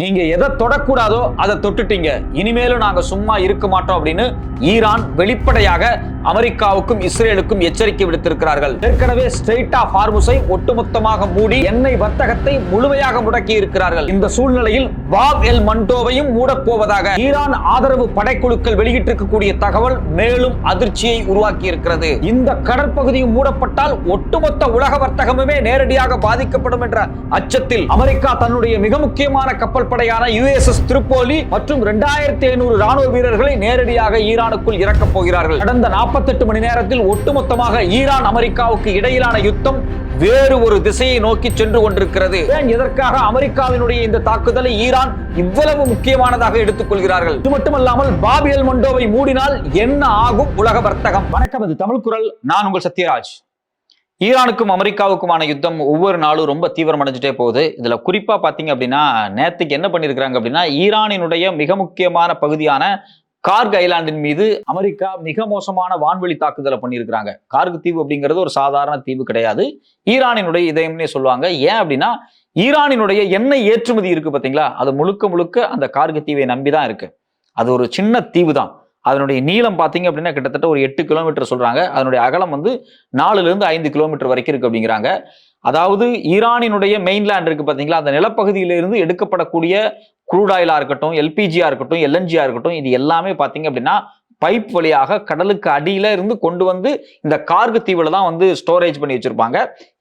நீங்க எதை தொடக்கூடாதோ அதை தொட்டுட்டீங்க, இனிமேலும் நாங்க சும்மா இருக்க மாட்டோம் அப்படின்னு ஈரான் வெளிப்படையாக அமெரிக்காவுக்கும் இஸ்ரேலுக்கும் எச்சரிக்கை விடுத்திருக்கிறார்கள். ஏற்கனவே ஸ்ட்ரெய்ட் ஆஃப் ஹார்முஸை ஒட்டுமொத்தமாக மூடி எண்ணெய் வர்த்தகத்தை முழுமையாக முடக்கி இருக்கிறார்கள். இந்த சூழ்நிலையில் பாப் எல் மண்டோவையும் மூடப்போவதாக ஈரான் ஆதரவு படைக்குழுக்கள் வெளியிட்டிருக்கக்கூடிய தகவல் மேலும் அதிர்ச்சியை உருவாக்கி இருக்கிறது. இந்த கடற்பகுதியும் மூடப்பட்டால் ஒட்டுமொத்த உலக வர்த்தகமுமே நேரடியாக பாதிக்கப்படும் என்ற அச்சத்தில் அமெரிக்கா தன்னுடைய மிக முக்கியமான கப்பல் படையான USS திரிப்போலி மற்றும் 2500 ராணுவ வீரர்களை நேரடியாக ஈரானுக்குள் இறக்கப் போகிறார்கள். கடந்த 48 மணி நேரத்தில் ஒட்டுமொத்தமாக ஈரான் அமெரிக்காவுக்கு இடையிலான யுத்தம் வேறு ஒரு திசையை நோக்கி சென்று கொண்டிருக்கிறது. எதற்காக அமெரிக்காவினுடைய இந்த தாக்குதலை ஈரான் இவ்வளவு முக்கியமானதாக எடுத்துக் கொள்கிறார்கள்? இது மட்டுமல்லாமல் பாப் எல் மண்டோவை மூடினால் என்ன ஆகும் உலக வர்த்தகம்? வணக்கம், இது தமிழ் குரல். நான் உங்கள் சத்யராஜ். ஈரானுக்கும் அமெரிக்காவுக்குமான யுத்தம் ஒவ்வொரு நாளும் ரொம்ப தீவிரமடைஞ்சிட்டே போகுது. இதுல குறிப்பா பாத்தீங்க அப்படின்னா, நேத்துக்கு என்ன பண்ணிருக்காங்க அப்படின்னா, ஈரானினுடைய மிக முக்கியமான பகுதியான கார்க் ஐலாண்டின் மீது அமெரிக்கா மிக மோசமான வான்வெளி தாக்குதலை பண்ணியிருக்கிறாங்க. கார்க் தீவு அப்படிங்கிறது ஒரு சாதாரண தீவு கிடையாது, ஈரானினுடைய இதயம்னே சொல்லுவாங்க. ஏன் அப்படின்னா, ஈரானினுடைய எண்ணெய் ஏற்றுமதி இருக்கு பாத்தீங்களா, அது முழுக்க முழுக்க அந்த கார்க் தீவை நம்பிதான் இருக்கு. அது ஒரு சின்ன தீவு தான். அதனுடைய நீளம் பார்த்தீங்க அப்படின்னா கிட்டத்தட்ட ஒரு 8 கிலோமீட்டர் சொல்றாங்க. அதனுடைய அகலம் 4 to 5 கிலோமீட்டர் வரைக்கும் இருக்கு அப்படிங்கிறாங்க. அதாவது ஈரானினுடைய மெயின்லேண்ட் இருக்கு பார்த்தீங்களா, அந்த நிலப்பகுதியிலிருந்து எடுக்கப்படக்கூடிய க்ரூட் ஆயிலா இருக்கட்டும், LPG-யா இருக்கட்டும், LNG-யா இருக்கட்டும், இது எல்லாமே பார்த்தீங்க அப்படின்னா பைப் வழியாக கடலுக்கு அடியில இருந்து கொண்டு வந்து இந்த கார்க் தீவுல தான் வந்து ஸ்டோரேஜ் பண்ணி வச்சிருப்பாங்க.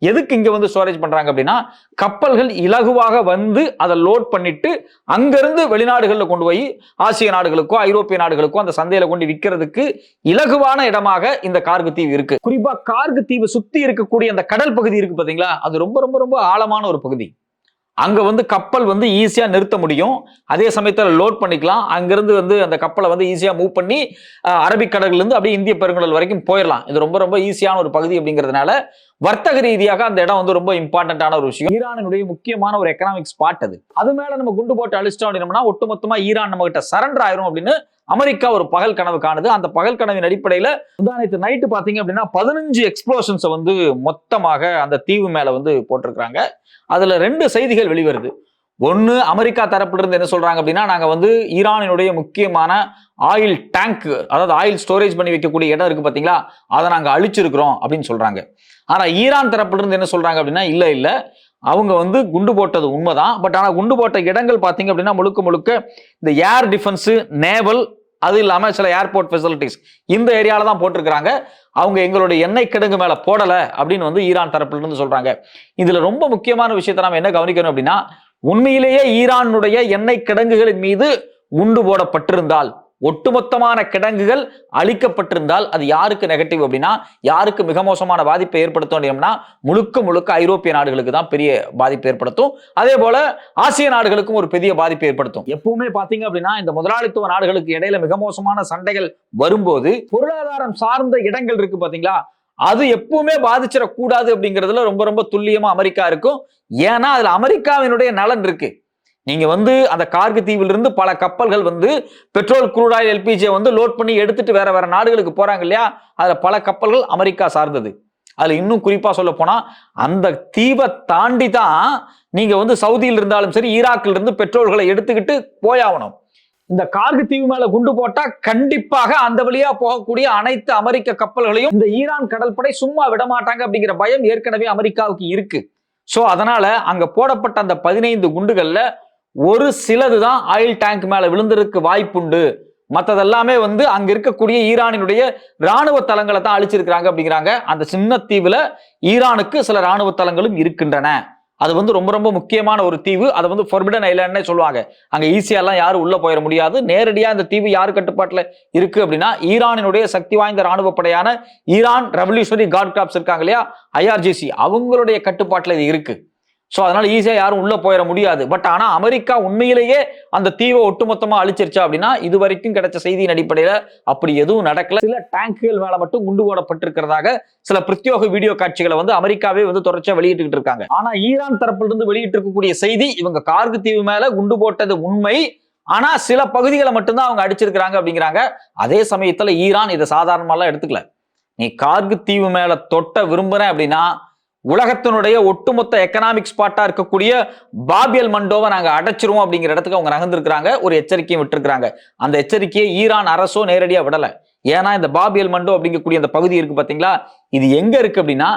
எதுக்கு இங்க வந்து ஸ்டோரேஜ் பண்றாங்க அப்படின்னா, கப்பல்கள் இலகுவாக வந்து அதை லோட் பண்ணிட்டு அங்கிருந்து வெளிநாடுகளில் கொண்டு போய் ஆசிய நாடுகளுக்கோ ஐரோப்பிய நாடுகளுக்கோ அந்த சந்தையில கொண்டு விற்கிறதுக்கு இலகுவான இடமாக இந்த கார்க் தீவு இருக்கு. குறிப்பா கார்க் தீவு சுத்தி இருக்கக்கூடிய அந்த கடல் பகுதி இருக்கு பாத்தீங்களா, அது ரொம்ப ரொம்ப ரொம்ப ஆழமான ஒரு பகுதி. அங்க வந்து கப்பல் வந்து ஈஸியா நிறுத்த முடியும், அதே சமயத்தில் லோட் பண்ணிக்கலாம். அங்கிருந்து வந்து அந்த கப்பலை வந்து ஈஸியா மூவ் பண்ணி அரபிக்கடல்ல இருந்து அப்படியே இந்திய பெருங்கடல் வரைக்கும் போயிடலாம். இது ரொம்ப ரொம்ப ஈஸியான ஒரு பகுதி அப்படிங்கிறதுனால வர்த்தக ரீதியாக அந்த இடம் வந்து ரொம்ப இம்பார்ட்டன்டான ஒரு விஷயம். ஈரானுடைய முக்கியமான ஒரு எக்கனாமிக் ஸ்பாட் அது. அது மேல நம்ம குண்டு போட்டு அழிச்சிட்டோம் அப்படின்னா ஒட்டுமொத்தமா ஈரான் நம்ம கிட்ட சரண்டர் ஆயிரும் அப்படின்னு அமெரிக்கா ஒரு பகல் கனவு காணுது. அந்த பகல் கனவின் அடிப்படையில நேற்று நைட்டு பாத்தீங்க அப்படின்னா 15 எக்ஸ்ப்ளோஷன்ஸ் வந்து மொத்தமாக அந்த தீவு மேல வந்து போட்டிருக்காங்க. அதுல 2 செய்திகள் வெளிவருது. ஒன்னு, அமெரிக்கா தரப்புல இருந்து என்ன சொல்றாங்க அப்படின்னா, நாங்க வந்து ஈரானினுடைய முக்கியமான ஆயில் டேங்க், அதாவது ஆயில் ஸ்டோரேஜ் பண்ணி வைக்கக்கூடிய இடம் இருக்கு பாத்தீங்களா, அதை நாங்க அழிச்சிருக்கிறோம் அப்படின்னு சொல்றாங்க. ஆனா ஈரான் தரப்புல இருந்து என்ன சொல்றாங்க அப்படின்னா, இல்ல அவங்க வந்து குண்டு போட்டது உண்மைதான், பட் ஆனா குண்டு போட்ட இடங்கள் பாத்தீங்க அப்படின்னா முழுக்க முழுக்க இந்த ஏர் டிஃபென்ஸ், நேவல், அது இல்லாம சில ஏர்போர்ட் ஃபெசிலிட்டிஸ் இந்த ஏரியால தான் போட்டிருக்கிறாங்க. அவங்க எங்களுடைய எண்ணெய் கிடங்கு மேல போடல அப்படின்னு வந்து ஈரான் தரப்புல இருந்து சொல்றாங்க. இதுல ரொம்ப முக்கியமான விஷயத்தை நாம என்ன கவனிக்கணும் அப்படின்னா, உண்மையிலேயே ஈரானுடைய எண்ணெய் கிடங்குகளின் மீது குண்டு போடப்பட்டிருந்தால், ஒட்டுமொத்தமான கிடங்குகள் அழிக்கப்பட்டிருந்தால் அது யாருக்கு நெகட்டிவ் அப்படின்னா, யாருக்கு மிக மோசமான பாதிப்பை ஏற்படுத்தும் அப்படின்னா, முழுக்க முழுக்க ஐரோப்பிய நாடுகளுக்கு தான் பெரிய பாதிப்பு ஏற்படுத்தும். அதே போல ஆசிய நாடுகளுக்கும் ஒரு பெரிய பாதிப்பை ஏற்படுத்தும். எப்பவுமே பாத்தீங்க அப்படின்னா, இந்த முதலாளித்துவ நாடுகளுக்கு இடையில மிக மோசமான சண்டைகள் வரும்போது பொருளாதாரம் சார்ந்த இடங்கள் இருக்கு பாத்தீங்களா, அது எப்பவுமே பாதிச்சிடக்கூடாது அப்படிங்கிறதுல ரொம்ப ரொம்ப துல்லியமா அமெரிக்கா இருக்கும். ஏன்னா அதுல அமெரிக்காவினுடைய நலன் இருக்கு. நீங்க வந்து அந்த கார்க் தீவிலிருந்து பல கப்பல்கள் வந்து பெட்ரோல், க்ரூட் ஆயில், LPG வந்து லோட் பண்ணி எடுத்துட்டு வேற வேற நாடுகளுக்கு போறாங்க இல்லையா, அதுல பல கப்பல்கள் அமெரிக்கா சார்ந்தது. அதுல இன்னும் குறிப்பா சொல்ல போனா, அந்த தீவை தாண்டி தான் நீங்க வந்து சவுதியில் இருந்தாலும் சரி, ஈராக்கில் இருந்து பெட்ரோல்களை எடுத்துக்கிட்டு போயாகணும். இந்த கார்க் தீவு மேல குண்டு போட்டா கண்டிப்பாக அந்த வழியா போகக்கூடிய அனைத்து அமெரிக்க கப்பல்களையும் இந்த ஈரான் கடற்படை சும்மா விட மாட்டாங்க அப்படிங்கிற பயம் ஏற்கனவே அமெரிக்காவுக்கு இருக்கு. சோ அதனால அங்க போடப்பட்ட அந்த 15 குண்டுகள்ல ஒரு சிலது தான் ஆயில் டேங்க் மேல விழுந்ததுக்கு வாய்ப்புண்டு. மற்றதெல்லாமே வந்து அங்க இருக்கக்கூடிய ஈரானினுடைய ராணுவ தளங்களை தான் அழிச்சிருக்கிறாங்க அப்படிங்கிறாங்க. அந்த சின்ன தீவுல ஈரானுக்கு சில ராணுவ தளங்களும் இருக்கின்றன. அது வந்து ரொம்ப ரொம்ப முக்கியமான ஒரு தீவு. அதை வந்து ஃபோர்பிடன் ஐலாண்ட்னே சொல்லுவாங்க. அங்க ஈஸியாலாம் யாரும் உள்ள போயிட முடியாது. நேரடியா இந்த தீவு யாரு கட்டுப்பாட்டுல இருக்கு அப்படின்னா, ஈரானினுடைய சக்தி வாய்ந்த ராணுவ படையான ஈரான் ரெவல்யூஷனரி கார்ட் கார்ப்ஸ் இருக்காங்க இல்லையா, IRGC, அவங்களுடைய கட்டுப்பாட்டுல இது இருக்கு. சோ அதனால ஈஸியா யாரும் உள்ள போயிட முடியாது. பட் ஆனா அமெரிக்கா உண்மையிலேயே அந்த தீவை ஒட்டுமொத்தமா அழிச்சிருச்சா அப்படின்னா, இது வரைக்கும் கிடைச்ச செய்தியின் அடிப்படையில அப்படி எதுவும் நடக்கல. சில டேங்குகள் மேல மட்டும் குண்டு போடப்பட்டிருக்கிறதாக சில பிரத்யோக வீடியோ காட்சிகளை வந்து அமெரிக்காவே வந்து தொடர்ச்சியா வெளியிட்டு இருக்காங்க. ஆனா ஈரான் தரப்புல இருந்து வெளியிட்டு இருக்கக்கூடிய செய்தி, இவங்க கார்க் தீவு மேல குண்டு போட்டது உண்மை, ஆனா சில பகுதிகளை மட்டும்தான் அவங்க அடிச்சிருக்கிறாங்க அப்படிங்கிறாங்க. அதே சமயத்துல ஈரான் இதை சாதாரணமாலாம் எடுத்துக்கல. நீ கார்க் தீவு மேல தொட்ட விரும்புறேன் அப்படின்னா உலகத்தினுடைய ஒட்டுமொத்த எக்கனாமிக் ஸ்பாட்டா இருக்கக்கூடிய பாபியல் மண்டோவை நாங்க அடைச்சிருவோம் அப்படிங்கிற இடத்துக்கு அவங்க நகர்ந்திருக்கிறாங்க. ஒரு எச்சரிக்கையும் விட்டுருக்காங்க. அந்த எச்சரிக்கையை ஈரான் அரசோ நேரடியா விடல. ஏன்னா இந்த பாபியல் மண்டோ அப்படிங்கக்கூடிய அந்த பகுதி இருக்கு பாத்தீங்களா, இது எங்க இருக்கு அப்படின்னா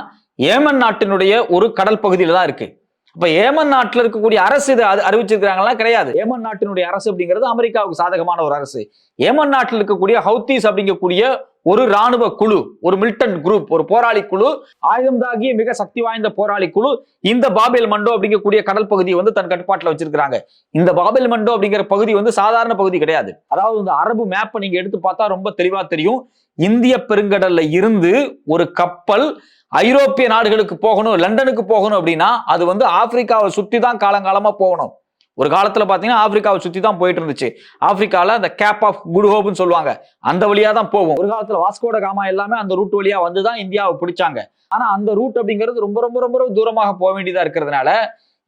ஏமன் நாட்டினுடைய ஒரு கடல் பகுதியில தான் இருக்கு. அப்ப ஏமன் நாட்டில் இருக்கக்கூடிய அரசு இதை அறிவிச்சிருக்கிறாங்களா? கிடையாது. ஏமன் நாட்டினுடைய அரசு அப்படிங்கிறது அமெரிக்காவுக்கு சாதகமான ஒரு அரசு. ஏமன் நாட்டில் இருக்கக்கூடிய ஹவுத்தீஸ் அப்படிங்கக்கூடிய ஒரு ராணுவ குழு, ஒரு மிலிட்டன்ட் குரூப், ஒரு போராளி குழு, ஆயுதம் தாங்கிய மிக சக்தி வாய்ந்த போராளி குழு இந்த பாபேல் மண்டோ அப்படிங்கக்கூடிய கடல் பகுதியை தன் கட்டுப்பாட்டில் வச்சிருக்காங்க. இந்த பாபேல் மண்டோ அப்படிங்கிற பகுதி சாதாரண பகுதி கிடையாது. அதாவது இந்த அரபு மேப்பை நீங்க எடுத்து பார்த்தா ரொம்ப தெளிவா தெரியும். இந்திய பெருங்கடல்ல இருந்து ஒரு கப்பல் ஐரோப்பிய நாடுகளுக்கு போகணும், லண்டனுக்கு போகணும் அப்படின்னா அது ஆப்பிரிக்காவை சுத்தி தான் காலங்காலமா போகணும். ஒரு காலத்துல பாத்தீங்கன்னா ஆப்பிரிக்காவை சுத்தி தான் போயிட்டு இருந்துச்சு. ஆப்பிரிக்கால அந்த கேப் ஆஃப் குட் ஹோப்னு சொல்லுவாங்க, அந்த வழியா தான் போகும். ஒரு காலத்துல வாஸ்கோட காமா எல்லாமே அந்த ரூட் வழியா வந்துதான் இந்தியாவை பிடிச்சாங்க. ஆனா அந்த ரூட் அப்படிங்கிறது ரொம்ப ரொம்ப ரொம்ப தூரமாக போக வேண்டியதா இருக்கிறதுனால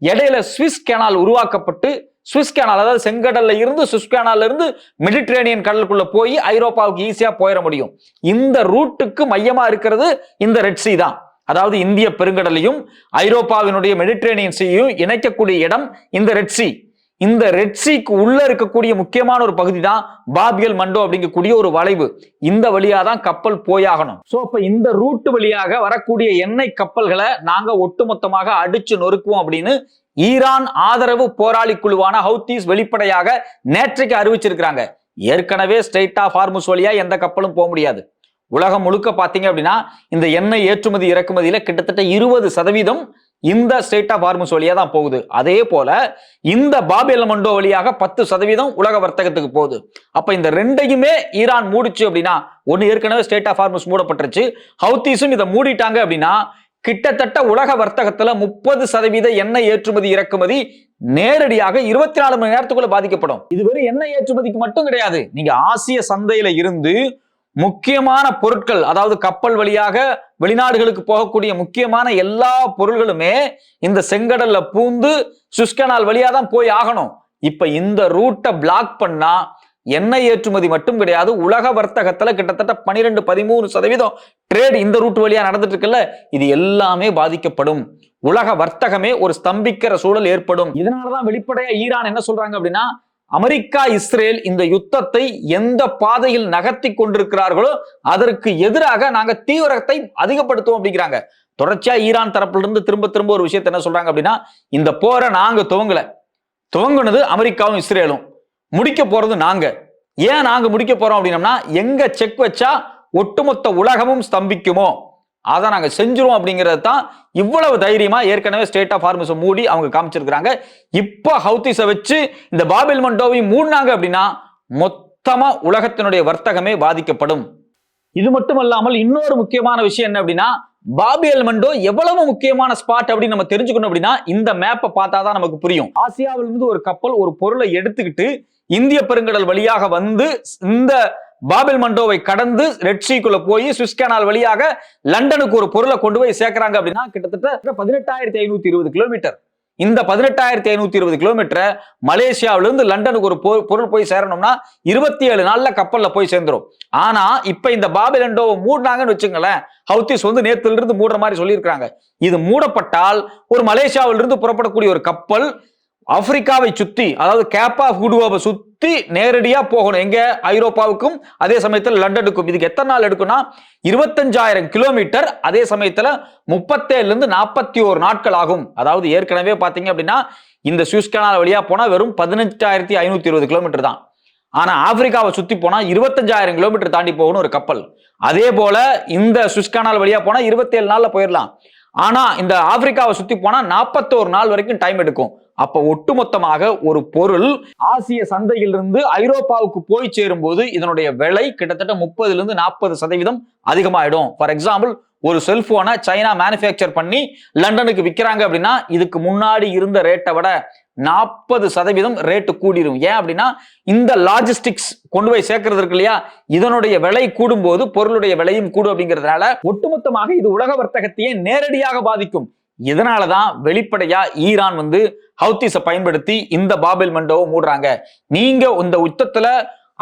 இடையில சுவிஸ் கேனால் உருவாக்கப்பட்டு, சுவிஸ் கேனால் அதாவது செங்கடல்ல இருந்து சுவிஸ் கேனால்ல இருந்து மெடிட்டரேனியன் கடலுக்குள்ள போய் ஐரோப்பாவுக்கு ஈஸியா போயிட முடியும். இந்த ரூட்டுக்கு மையமா இருக்கிறது இந்த ரெட் சீ தான். அதாவது இந்திய பெருங்கடலையும் ஐரோப்பாவினுடைய மெடிட்டரேனியன் சீயையும் இணைக்கக்கூடிய இடம் இந்த ரெட் சீ. இந்த ரெட் சீக்கு உள்ள இருக்கக்கூடிய முக்கியமான ஒரு பகுதி தான் பாபியல் மண்டோ அப்படிங்கக்கூடிய ஒரு வளைவு. இந்த வழியா தான் கப்பல் போயாகணும். சோ அப்ப இந்த ரூட் வழியாக வரக்கூடிய எண்ணெய் கப்பல்களை நாங்க ஒட்டுமொத்தமாக அடிச்சு நொறுக்குவோம் அப்படின்னு ஈரான் ஆதரவு போராளி குழுவான ஹவுத்தீஸ் வெளிப்படையாக நேற்றைக்கு அறிவிச்சிருக்கிறாங்க. ஏற்கனவே ஸ்ட்ரெய்ட் ஆஃப் ஹார்முஸ் வழியா எந்த கப்பலும் போக முடியாது. உலகம் முழுக்க பாத்தீங்க அப்படின்னா இந்த எண்ணெய் ஏற்றுமதி இறக்குமதியில கிட்டத்தட்ட 20% இந்த ஸ்ட்ரெய்ட் ஆஃப் ஹார்முஸ் வழியா தான் போகுது. அதே போல இந்த பாபேல் மண்டோ வழியாக 10% உலக வர்த்தகத்துக்கு போகுது. அப்ப இந்த ரெண்டையுமே ஈரான் மூடிச்சு அப்படின்னா, ஒன்னு ஏற்கனவே ஸ்ட்ரெய்ட் ஆஃப் ஹார்முஸ் மூடப்பட்டுருச்சு, ஹவுத்தீஸும் இதை மூடிட்டாங்க அப்படின்னா கிட்டத்தட்ட உலக வர்த்தகத்துல 30% எண்ணெய் ஏற்றுமதி இறக்குமதி நேரடியாக 24 மணி நேரத்துக்குள்ள பாதிக்கப்படும். இது வெறும் எண்ணெய் ஏற்றுமதிக்கு மட்டும் கிடையாது. நீங்க ஆசிய சந்தையில இருந்து முக்கியமான பொருட்கள், அதாவது கப்பல் வழியாக வெளிநாடுகளுக்கு போகக்கூடிய முக்கியமான எல்லா பொருள்களுமே இந்த செங்கடல்ல பூந்து சுவிஸ் கனால் வழியா தான் போய் ஆகணும். இப்ப இந்த ரூட்டை பிளாக் பண்ணா எண்ணெய் ஏற்றுமதி மட்டும் கிடையாது, உலக வர்த்தகத்துல கிட்டத்தட்ட 12-13% ட்ரேட் இந்த ரூட் வழியா நடந்துட்டு இருக்குல்ல, இது எல்லாமே பாதிக்கப்படும். உலக வர்த்தகமே ஒரு ஸ்தம்பிக்கிற சூழல் ஏற்படும். இதனாலதான் வெளிப்படையா ஈரான் என்ன சொல்றாங்க அப்படின்னா, அமெரிக்கா இஸ்ரேல் இந்த யுத்தத்தை எந்த பாதையில் நகர்த்தி கொண்டிருக்கிறார்களோ அதற்கு எதிராக நாங்க தீவிரத்தை அதிகப்படுத்துவோம் அப்படிங்கிறாங்க. தொடர்ச்சியா ஈரான் தரப்புல இருந்து திரும்ப ஒரு விஷயத்தை என்ன சொல்றாங்க அப்படின்னா, இந்த போரை நாங்க துவங்குனது அமெரிக்காவும் இஸ்ரேலும், முடிக்க போறது நாங்க. ஏன் நாங்க முடிக்க போறோம் அப்படின்னம்னா, எங்க செக் வச்சா ஒட்டுமொத்த உலகமும் ஸ்தம்பிக்குமோ அதை நாங்க செஞ்சிரும் அப்படிங்கிறது தான் இவ்வளவு தைரியமா ஏற்கனவே ஸ்ட்ரெய்ட் ஆஃப் ஹார்முஸை மூடி அவங்க காமிச்சிருக்காங்க. இப்ப ஹவுத்தீஸை வச்சு இந்த பாபேல் மண்டோவையும் மூடினாங்க அப்படின்னா மொத்தமா உலகத்தினுடைய வர்த்தகமே பாதிக்கப்படும். இது மட்டுமல்லாமல் இன்னொரு முக்கியமான விஷயம் என்ன அப்படின்னா, பாபேல் மண்டோ எவ்வளவு முக்கியமான ஸ்பாட் அப்படின்னு நம்ம தெரிஞ்சுக்கணும் அப்படின்னா இந்த மேப்பை பார்த்தாதான் நமக்கு புரியும். ஆசியாவிலிருந்து ஒரு கப்பல் ஒரு பொருளை எடுத்துக்கிட்டு இந்திய பெருங்கடல் வழியாக வந்து இந்த பாபேல் மண்டோவை கடந்து ரெட் சீக்குள்ள போய் சுவிஸ் கனால் வழியாக லண்டனுக்கு ஒரு பொருளை கொண்டு போய் சேர்க்கிறாங்க அப்படின்னா கிட்டத்தட்ட 18,520 கிலோமீட்டர். இந்த 18,520 கிலோமீட்டர் மலேசியாவிலிருந்து லண்டனுக்கு ஒரு பொருள் போய் சேரணும்னா 27 நாள்ல கப்பல்ல போய் சேர்ந்துரும். ஆனா இப்ப இந்த பாபேல் மண்டோவை மூடினாங்கன்னு வச்சுங்களேன், ஹவுத்தீஸ் நேத்துல இருந்து மூடுற மாதிரி சொல்லியிருக்காங்க. இது மூடப்பட்டால் ஒரு மலேசியாவிலிருந்து புறப்படக்கூடிய ஒரு கப்பல் ஆப்பிரிக்காவை சுத்தி, அதாவது கேப் ஆஃப் குட் ஹோப்பை சுத்தி நேரடியா போகணும். எங்க? ஐரோப்பாவுக்கும் அதே சமயத்தில் லண்டனுக்கும். இதுக்கு எத்தனை நாள் எடுக்கும்னா 25,000 கிலோமீட்டர். அதே சமயத்துல 37 - 41 நாட்கள் ஆகும். அதாவது ஏற்கனவே பாத்தீங்க அப்படின்னா இந்த சுவிஸ் கனால் வழியா போனா வெறும் 18,520 கிலோமீட்டர் தான். ஆனா ஆப்பிரிக்காவை சுத்தி போனா 25,000 கிலோமீட்டர் தாண்டி போகணும் ஒரு கப்பல். அதே போல இந்த சுவிஸ் கனால் வழியா போனா 27 நாள்ல போயிடலாம். ஆனா இந்த ஆப்பிரிக்காவை சுத்தி போனா 41 நாள் வரைக்கும் டைம் எடுக்கும். அப்ப ஒட்டுமொத்தமாக ஒரு பொருள் ஆசிய சந்தையிலிருந்து ஐரோப்பாவுக்கு போய் சேரும் போது இதனுடைய விலை கிட்டத்தட்ட 30 - 40% அதிகமாயிடும். ஃபார் எக்ஸாம்பிள், ஒரு செல்போனை சைனா மேனுஃபேக்சர் பண்ணி லண்டனுக்கு விற்கிறாங்க அப்படின்னா இதுக்கு முன்னாடி இருந்த ரேட்டை விட 40% ரேட்டு கூடிரும். ஏன் அப்படின்னா இந்த லாஜிஸ்டிக்ஸ் கொண்டு போய் சேர்க்கறது இருக்கு இல்லையா, இதனுடைய விலை கூடும் போது பொருளுடைய விலையும் கூடும். அப்படிங்கிறதுனால ஒட்டுமொத்தமாக இது உலக வர்த்தகத்தையே நேரடியாக பாதிக்கும். இதனாலதான் வெளிப்படையா ஈரான் ஹவுத்தீஸை பயன்படுத்தி இந்த பாபேல் மண்டோவை மூடுறாங்க. நீங்க இந்த யுத்தத்துல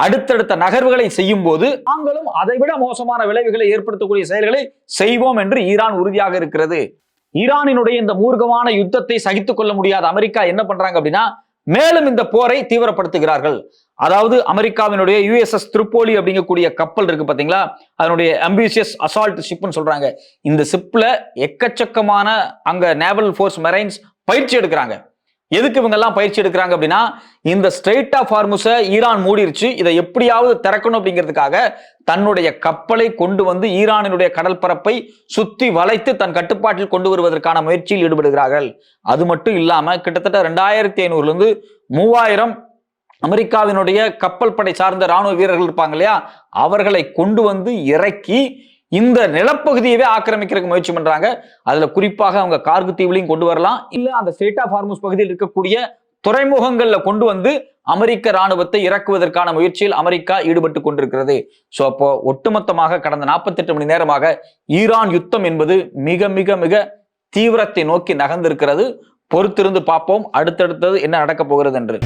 அடுத்தடுத்த நகர்வுகளை செய்யும் போது நாங்களும் அதைவிட மோசமான விளைவுகளை ஏற்படுத்தக்கூடிய செயல்களை செய்வோம் என்று ஈரான் உறுதியாக இருக்கிறது. ஈரானினுடைய இந்த மூர்க்கமான யுத்தத்தை சகித்துக் கொள்ள முடியாத அமெரிக்கா என்ன பண்றாங்க அப்படின்னா மேலும் இந்த போரை தீவிரப்படுத்துகிறார்கள். அதாவது அமெரிக்காவினுடைய USS திரிப்போலி அப்படிங்கக்கூடிய கப்பல் இருக்கு பாத்தீங்களா, அதனுடைய அம்பிஷியஸ் அசால்ட் ஷிப்னு சொல்றாங்க. இந்த ஷிப்ல எக்கச்சக்கமான அங்க நேவல் ஃபோர்ஸ் மெரைன்ஸ் பயிற்சி எடுக்கிறாங்க. எதுக்கு இவங்க எல்லாம் பயிற்சி எடுக்கிறாங்க அப்படின்னா, இந்த ஸ்ட்ரெய்ட் ஆஃப் ஹார்முஸை ஈரான் மூடிருச்சு, இதை எப்படியாவது திறக்கணும் அப்படிங்கிறதுக்காக தன்னுடைய கப்பலை கொண்டு வந்து ஈரானினுடைய கடல் பரப்பை சுத்தி வளைத்து தன் கட்டுப்பாட்டில் கொண்டு வருவதற்கான முயற்சியில் ஈடுபடுகிறார்கள். அது மட்டும் இல்லாம கிட்டத்தட்ட 2500 இருந்து 3000 அமெரிக்காவினுடைய கப்பல் படை சார்ந்த ராணுவ வீரர்கள் இருப்பாங்க இல்லையா, அவர்களை கொண்டு வந்து இறக்கி இந்த நிலப்பகுதியவே ஆக்கிரமிக்கிறதுக்கு முயற்சி பண்றாங்க. அதுல குறிப்பாக அவங்க கார்கு தீவுலையும் கொண்டு வரலாம், இல்ல அந்த ஸ்ட்ரெய்ட் ஆஃப் ஹார்முஸ் பகுதியில் இருக்கக்கூடிய துறைமுகங்கள்ல கொண்டு வந்து அமெரிக்க ராணுவத்தை இறக்குவதற்கான முயற்சியில் அமெரிக்கா ஈடுபட்டு கொண்டிருக்கிறது. சோ அப்போ ஒட்டுமொத்தமாக கடந்த 48 மணி நேரமாக ஈரான் யுத்தம் என்பது மிக மிக மிக தீவிரத்தை நோக்கி நகர்ந்திருக்கிறது. பொறுத்திருந்து பார்ப்போம் அடுத்தடுத்தது என்ன நடக்க போகிறது என்று.